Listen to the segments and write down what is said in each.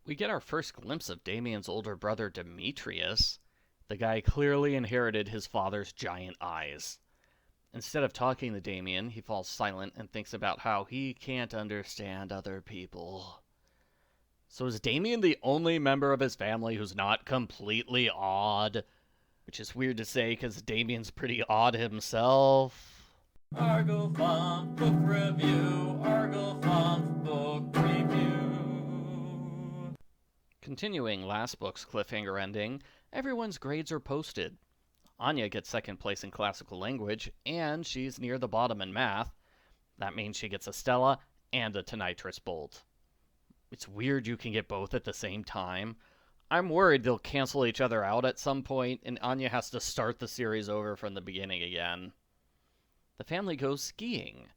We get our first glimpse of Damian's older brother Demetrius. The guy clearly inherited his father's giant eyes. Instead of talking to Damian, he falls silent and thinks about how he can't understand other people. So is Damian the only member of his family who's not completely odd? Which is weird to say because Damian's pretty odd himself. Argo Font Book Review. Argo Font Book Review. Continuing last book's cliffhanger ending, everyone's grades are posted. Anya gets second place in classical language, and she's near the bottom in math. That means she gets a Stella and a Tonitrus Bolt. It's weird you can get both at the same time. I'm worried they'll cancel each other out at some point, and Anya has to start the series over from the beginning again. The family goes skiing.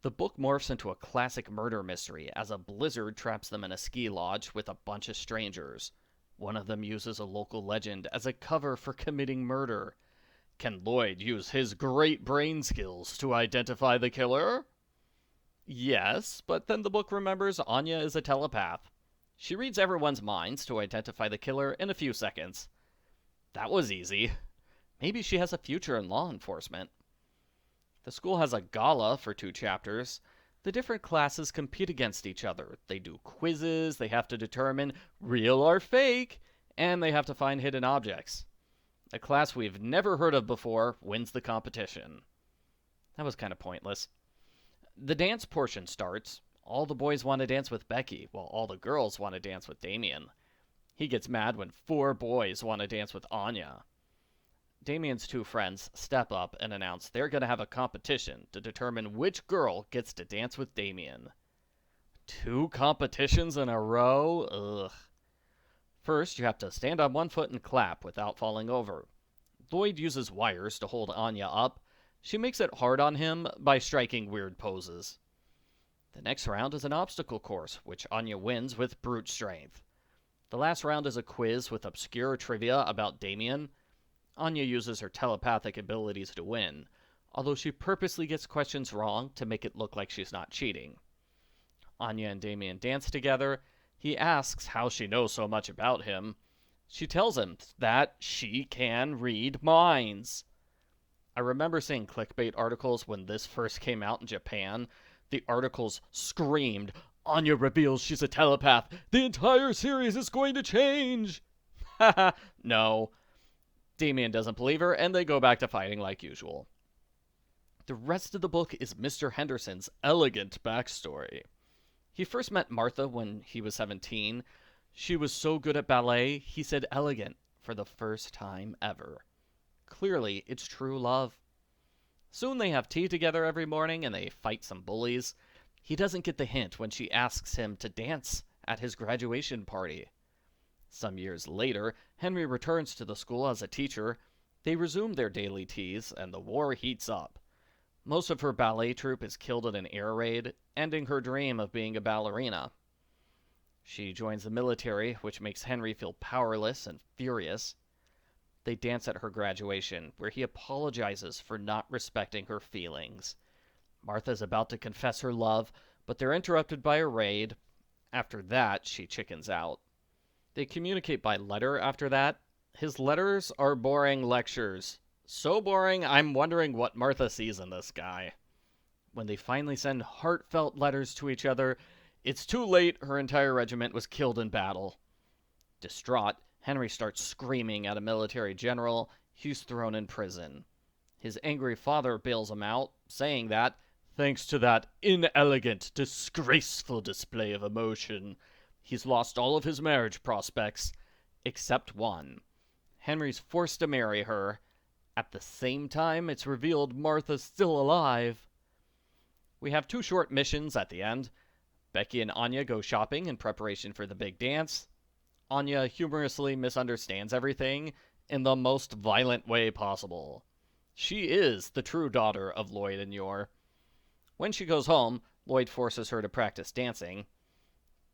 The book morphs into a classic murder mystery as a blizzard traps them in a ski lodge with a bunch of strangers. One of them uses a local legend as a cover for committing murder. Can Lloyd use his great brain skills to identify the killer? Yes, but then the book remembers Anya is a telepath. She reads everyone's minds to identify the killer in a few seconds. That was easy. Maybe she has a future in law enforcement. The school has a gala for 2 chapters. The different classes compete against each other. They do quizzes, they have to determine real or fake, and they have to find hidden objects. A class we've never heard of before wins the competition. That was kind of pointless. The dance portion starts. All the boys want to dance with Becky, while all the girls want to dance with Damian. He gets mad when 4 boys want to dance with Anya. Damian's 2 friends step up and announce they're going to have a competition to determine which girl gets to dance with Damian. 2 competitions in a row? Ugh. First, you have to stand on 1 foot and clap without falling over. Lloyd uses wires to hold Anya up. She makes it hard on him by striking weird poses. The next round is an obstacle course, which Anya wins with brute strength. The last round is a quiz with obscure trivia about Damian. Anya uses her telepathic abilities to win, although she purposely gets questions wrong to make it look like she's not cheating. Anya and Damian dance together. He asks how she knows so much about him. She tells him that she can read minds. I remember seeing clickbait articles when this first came out in Japan. The articles screamed, "Anya reveals she's a telepath. The entire series is going to change." Haha, no. Damian doesn't believe her, and they go back to fighting like usual. The rest of the book is Mr. Henderson's elegant backstory. He first met Martha when he was 17. She was so good at ballet, he said elegant for the first time ever. Clearly, it's true love. Soon they have tea together every morning and they fight some bullies. He doesn't get the hint when she asks him to dance at his graduation party. Some years later, Henry returns to the school as a teacher. They resume their daily teas, and the war heats up. Most of her ballet troupe is killed in an air raid, ending her dream of being a ballerina. She joins the military, which makes Henry feel powerless and furious. They dance at her graduation, where he apologizes for not respecting her feelings. Martha's about to confess her love, but they're interrupted by a raid. After that, she chickens out. They communicate by letter after that. His letters are boring lectures. So boring, I'm wondering what Martha sees in this guy. When they finally send heartfelt letters to each other, it's too late. Her entire regiment was killed in battle. Distraught, Henry starts screaming at a military general. He's thrown in prison. His angry father bails him out, saying that, thanks to that inelegant, disgraceful display of emotion, he's lost all of his marriage prospects, except one. Henry's forced to marry her. At the same time, it's revealed Martha's still alive. We have 2 short missions at the end. Becky and Anya go shopping in preparation for the big dance. Anya humorously misunderstands everything in the most violent way possible. She is the true daughter of Lloyd and Yor. When she goes home, Lloyd forces her to practice dancing.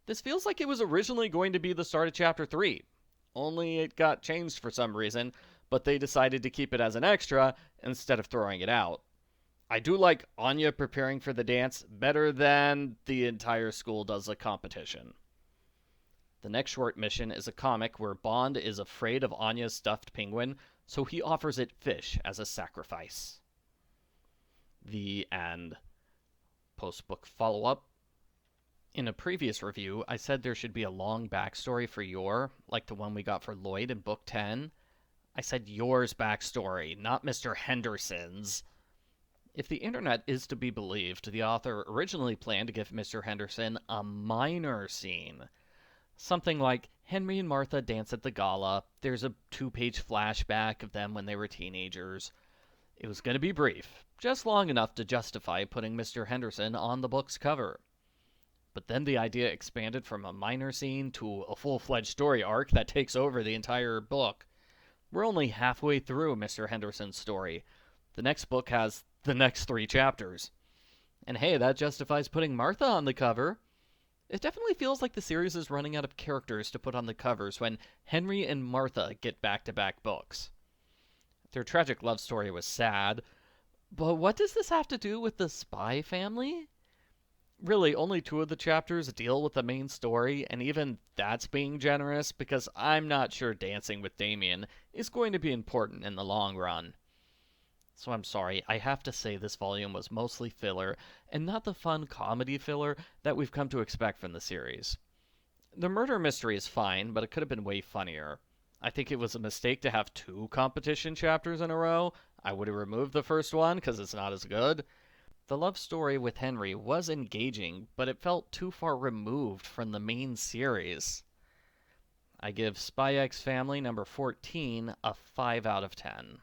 This feels like it was originally going to be the start of Chapter 3, only it got changed for some reason, but they decided to keep it as an extra instead of throwing it out. I do like Anya preparing for the dance better than the entire school does a competition. The next short mission is a comic where Bond is afraid of Anya's stuffed penguin, so he offers it fish as a sacrifice. The end. Post-book follow-up. In a previous review, I said there should be a long backstory for Yor, like the one we got for Lloyd in Book 10. I said Yor's backstory, not Mr. Henderson's. If the internet is to be believed, the author originally planned to give Mr. Henderson a minor scene. Something like Henry and Martha dance at the gala, there's a 2-page flashback of them when they were teenagers. It was going to be brief, just long enough to justify putting Mr. Henderson on the book's cover. But then the idea expanded from a minor scene to a full-fledged story arc that takes over the entire book. We're only halfway through Mr. Henderson's story. The next book has the next 3 chapters. And hey, that justifies putting Martha on the cover. It definitely feels like the series is running out of characters to put on the covers when Henry and Martha get back-to-back books. Their tragic love story was sad, but what does this have to do with the spy family? Really, only 2 of the chapters deal with the main story, and even that's being generous because I'm not sure dancing with Damian is going to be important in the long run. So I'm sorry, I have to say this volume was mostly filler, and not the fun comedy filler that we've come to expect from the series. The murder mystery is fine, but it could have been way funnier. I think it was a mistake to have 2 competition chapters in a row. I would have removed the first one because it's not as good. The love story with Henry was engaging, but it felt too far removed from the main series. I give Spy X Family number 14 a 5 out of 10.